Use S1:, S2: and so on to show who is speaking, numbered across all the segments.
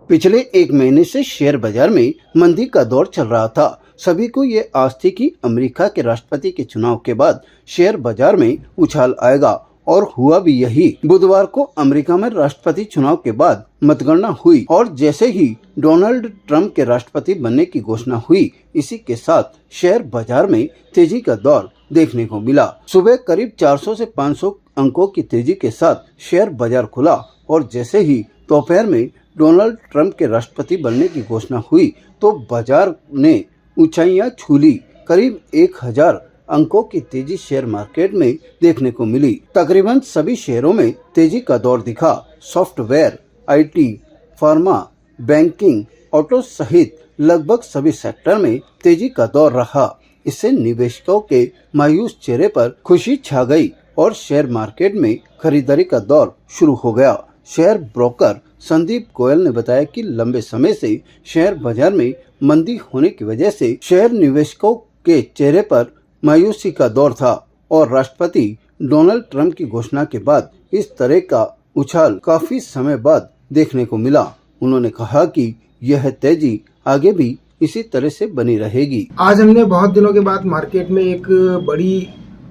S1: पिछले एक महीने से शेयर बाजार में मंदी का दौर चल रहा था। सभी को ये आस थी कि अमेरिका के राष्ट्रपति के चुनाव के बाद शेयर बाजार में उछाल आएगा और हुआ भी यही। बुधवार को अमेरिका में राष्ट्रपति चुनाव के बाद मतगणना हुई और जैसे ही डोनाल्ड ट्रंप के राष्ट्रपति बनने की घोषणा हुई, इसी के साथ शेयर बाजार में तेजी का दौर देखने को मिला। सुबह करीब 400 से 500 अंकों की तेजी के साथ शेयर बाजार खुला और जैसे ही दोपहर में डोनाल्ड ट्रंप के राष्ट्रपति बनने की घोषणा हुई तो बाजार ने ऊंचाइयां छू ली। करीब 1000 अंकों की तेजी शेयर मार्केट में देखने को मिली। तकरीबन सभी शेयरों में तेजी का दौर दिखा। Software, IT, pharma, banking, auto सहित लगभग सभी सेक्टर में तेजी का दौर रहा। इससे निवेशकों के मायूस चेहरे पर खुशी छा गई और शेयर मार्केट में खरीदारी का दौर शुरू हो गया। शेयर ब्रोकर संदीप गोयल ने बताया कि लंबे समय से शेयर बाजार में मंदी होने की वजह से शेयर निवेशकों के चेहरे पर मायूसी का दौर था और राष्ट्रपति डोनाल्ड ट्रंप की घोषणा के बाद इस तरह का उछाल काफी समय बाद देखने को मिला। उन्होंने कहा कि यह तेजी आगे भी इसी तरह से बनी रहेगी।
S2: आज हमने बहुत दिनों के बाद मार्केट में एक बड़ी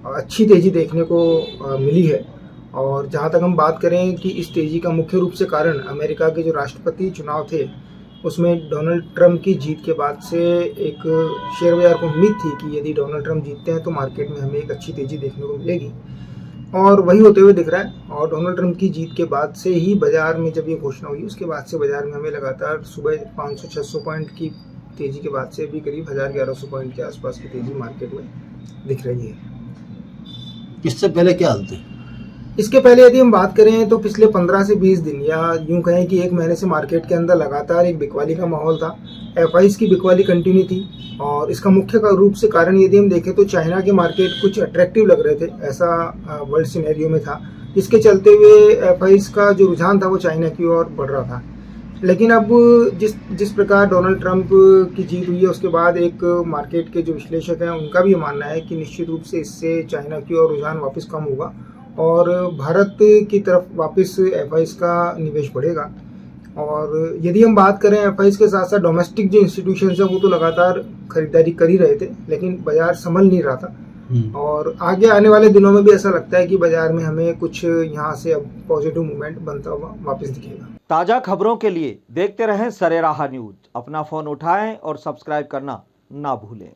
S2: अच्छी तेजी देखने को मिली है और जहां तक हम बात करें कि इस तेजी का मुख्य रूप से कारण अमेरिका के जो राष्ट्रपति चुनाव थे उसमें डोनाल्ड ट्रंप की जीत के बाद से एक शेयर बाजार को उम्मीद थी कि यदि डोनाल्ड ट्रंप जीतते हैं तो मार्केट में हमें एक अच्छी तेजी देखने को मिलेगी और वही होते हुए दिख रहा है। और डोनाल्ड ट्रंप की जीत के बाद से ही बाजार में जब ये घोषणा हुई उसके बाद से बाजार में हमें लगातार सुबह 500-600 पॉइंट की तेजी के बाद से भी करीब 1000-1100 पॉइंट के आसपास की तेजी मार्केट में दिख रही है।
S1: इससे पहले क्या हाल थे?
S2: इसके पहले यदि हम बात करें तो पिछले 15 से 20 दिन या यूं कहें कि एक महीने से मार्केट के अंदर लगातार एक बिकवाली का माहौल था। एफआईज की बिकवाली कंटिन्यू थी और इसका मुख्य रूप से कारण यदि हम देखें तो चाइना के मार्केट कुछ अट्रैक्टिव लग रहे थे, ऐसा वर्ल्ड सिनेरियो में था। इसके चलते हुए एफआईज का जो रुझान था वो चाइना की ओर बढ़ रहा था। लेकिन अब जिस प्रकार डोनाल्ड ट्रंप की जीत हुई है उसके बाद एक मार्केट के जो विश्लेषक हैं उनका भी मानना है कि निश्चित रूप से इससे चाइना की ओर रुझान वापस कम होगा और भारत की तरफ वापस एफआईज का निवेश बढ़ेगा। और यदि हम बात करें एफआईज के साथ साथ डोमेस्टिक जो इंस्टीट्यूशंस हैं वो तो लगातार खरीदारी कर ही रहे थे, लेकिन बाजार संभल नहीं रहा था। और आगे आने वाले दिनों में भी ऐसा लगता है कि बाजार में हमें कुछ यहाँ से अब पॉजिटिव मूवमेंट बनता हुआ वापस दिखेगा।
S3: ताज़ा खबरों के लिए देखते रहें सरेराह न्यूज। अपना फ़ोन उठाएं और सब्सक्राइब करना ना भूलें।